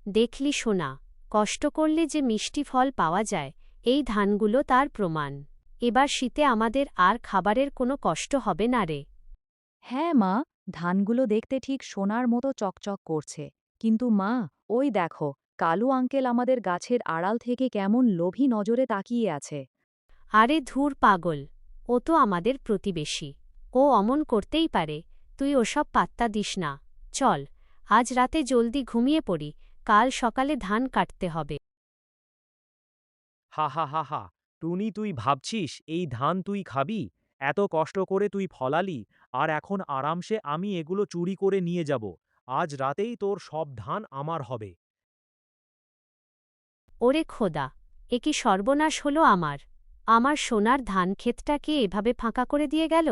দেখলি সোনা, কষ্ট করলে যে মিষ্টি ফল পাওয়া যায়, এই ধানগুলো তার প্রমাণ। এবার শীতে আমাদের আর খাবারের কোনো কষ্ট হবে না রে। হ্যাঁ মা, ধানগুলো দেখতে ঠিক সোনার মতো চকচক করছে। কিন্তু মা, ওই দেখো, কালু আঙ্কেল আমাদের গাছের আড়াল থেকে কেমন লোভী নজরে তাকিয়ে আছে। আরে ধুর পাগল, ও তো আমাদের প্রতিবেশী। ও অমন করতেই পারে, তুই ওসব পাত্তা দিস না। চল, আজ রাতে জলদি ঘুমিয়ে পড়ি, কাল সকালে ধান কাটতে হবে। হা হা হা হা, টুনি তুই ভাবছিস এই ধান তুই খাবি? এত কষ্ট করে তুই ফলালি, আর এখন আরামসে আমি এগুলো চুরি করে নিয়ে যাব। আজ রাতেই তোর সব ধান আমার হবে। ওরে খোদা, এ কি সর্বনাশ হলো আমার! আমার সোনার ধান ক্ষেতটাকে এভাবে ফাঁকা করে দিয়ে গেল।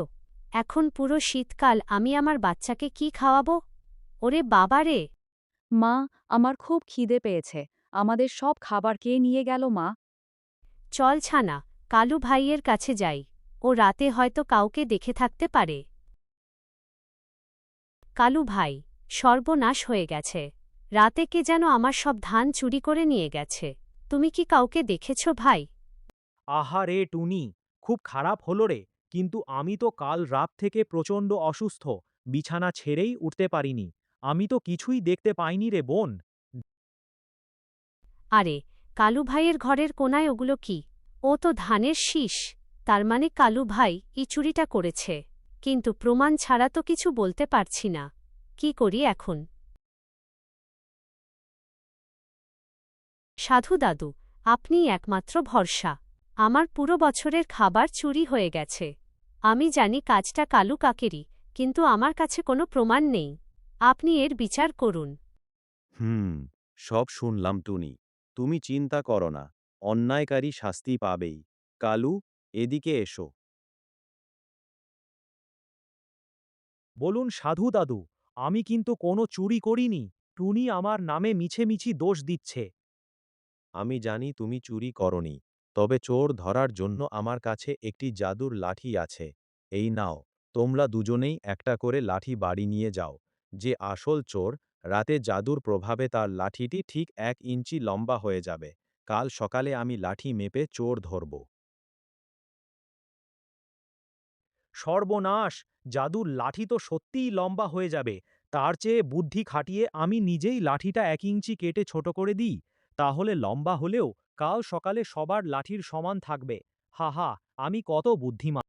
এখন পুরো শীতকাল আমি আমার বাচ্চাকে কি খাওয়াবো? ওরে বাবা রে! মা, আমার খুব খিদে পেয়েছে। আমাদের সব খাবার কে নিয়ে গেল মা? চল ছানা, কালু ভাইয়ের কাছে যাই। ও রাতে হয়তো কাউকে দেখে থাকতে পারে। কালু ভাই, সর্বনাশ হয়ে গেছে। রাতে কে যেন আমার সব ধান চুরি করে নিয়ে গেছে। তুমি কি কাউকে দেখেছ ভাই? আহা রে টুনি, খুব খারাপ হলো রে, কিন্তু আমি তো কাল রাত থেকে প্রচণ্ড অসুস্থ, বিছানা ছেড়েই উঠতে পারিনি। আমি তো কিছুই দেখতে পাইনি রে বোন। আরে, কালু ভাইয়ের ঘরের কোনায় ওগুলো কি? ও তো ধানের শীষ। তার মানে কালু ভাই চুরিটা করেছে। কিন্তু প্রমাণ ছাড়া তো কিছু বলতে পারছি না। কি করি এখন? সাধু দাদু, আপনিই একমাত্র ভরসা। আমার পুরো বছরের খাবার চুরি হয়ে গেছে। আমি জানি কাজটা কালু কাকেরই, কিন্তু আমার কাছে কোনো প্রমাণ নেই। আপনি এর বিচার করুন। হুম, সব শুনলাম টুনি। তুমি চিন্তা করো না, অন্যায়কারী শাস্তি পাবেই। কালু, এদিকে এসো। বলুন সাধু দাদু, আমি কিন্তু কোনো চুরি করিনি। টুনি আমার নামে মিছেমিছি দোষ দিচ্ছে। আমি জানি তুমি চুরি করনি, তবে চোর ধরার জন্য আমার কাছে একটি জাদুর লাঠি আছে। এই নাও, তোমরা দুজনেই একটা করে লাঠি বাড়ি নিয়ে যাও। যে আসল চোর, রাতে জাদুর প্রভাবে তার লাঠিটি ঠিক 1 ইঞ্চি লম্বা হয়ে যাবে। কাল সকালে আমি লাঠি মেপে চোর ধরব। সর্বনাশ! জাদুর লাঠি তো সত্যিই লম্বা হয়ে যাবে। তার চেয়ে বুদ্ধি খাটিয়ে আমি নিজেই লাঠিটা 1 ইঞ্চি কেটে ছোট করে দিই। তাহলে লম্বা হলেও কাল সকালে সবার লাঠির সমান থাকবে। হা হা, আমি কত বুদ্ধিমান!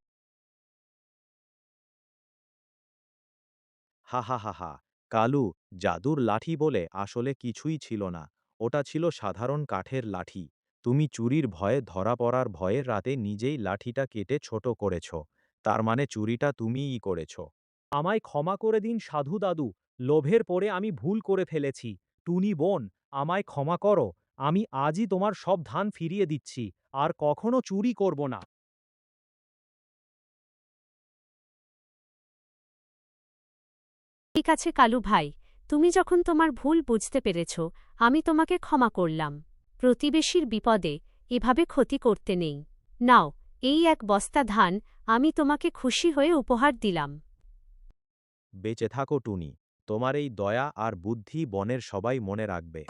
হা হা হা হা, কালু, জাদুর লাঠি বলে আসলে কিছুই ছিল না। ওটা ছিল সাধারণ কাঠের লাঠি। তুমি চুরির ভয়ে ধরা পড়ার ভয়ে রাতে নিজেই লাঠিটা কেটে ছোট করেছ। তার মানে চুরিটা তুমিই করেছ। আমায় ক্ষমা করে দিন সাধু দাদু, লোভের পরে আমি ভুল করে ফেলেছি। টুনি বোন, আমায় ক্ষমা করো। আমি আজই তোমার সব ধান ফিরিয়ে দিচ্ছি, আর কখনো চুরি করব না। ঠিক আছে কালু ভাই, তুমি যখন তোমার ভুল বুঝতে পেরেছ, আমি তোমাকে ক্ষমা করলাম। প্রতিবেশীর বিপদে এভাবে ক্ষতি করতে নেই। নাও, এই 1 বস্তা ধান আমি তোমাকে খুশি হয়ে উপহার দিলাম। বেঁচে থাকো টুনি, তোমার এই দয়া আর বুদ্ধি বনের সবাই মনে রাখবে।